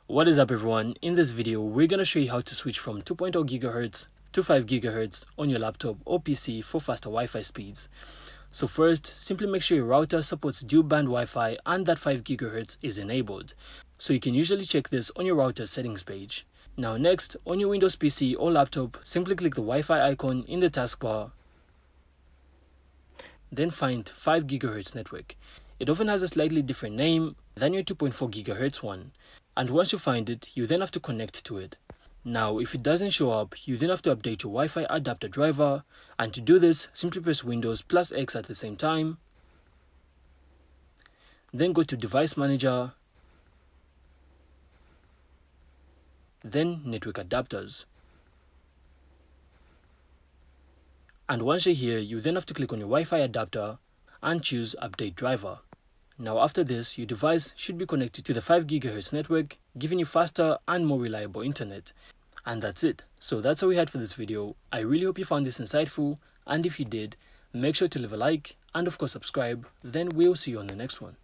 What is up everyone? In this video, we're going to show you how to switch from 2.0 GHz to 5 GHz on your laptop or PC for faster Wi-Fi speeds. So first, simply make sure your router supports dual band Wi-Fi and that 5 GHz is enabled. So you can usually check this on your router settings page. Now next, on your Windows PC or laptop, simply click the Wi-Fi icon in the taskbar. Then find 5 GHz network. It often has a slightly different name than your 2.4 GHz one. And once you find it, you then have to connect to it. Now, if it doesn't show up, you then have to update your Wi-Fi adapter driver. And to do this, simply press Windows plus X at the same time. Then go to Device Manager. Then Network Adapters. And once you're here, you then have to click on your Wi-Fi adapter and choose Update Driver. Now after this, your device should be connected to the 5 GHz network, giving you faster and more reliable internet. And that's it. So that's all we had for this video. I really hope you found this insightful, and if you did, make sure to leave a like and of course subscribe. Then we'll see you on the next one.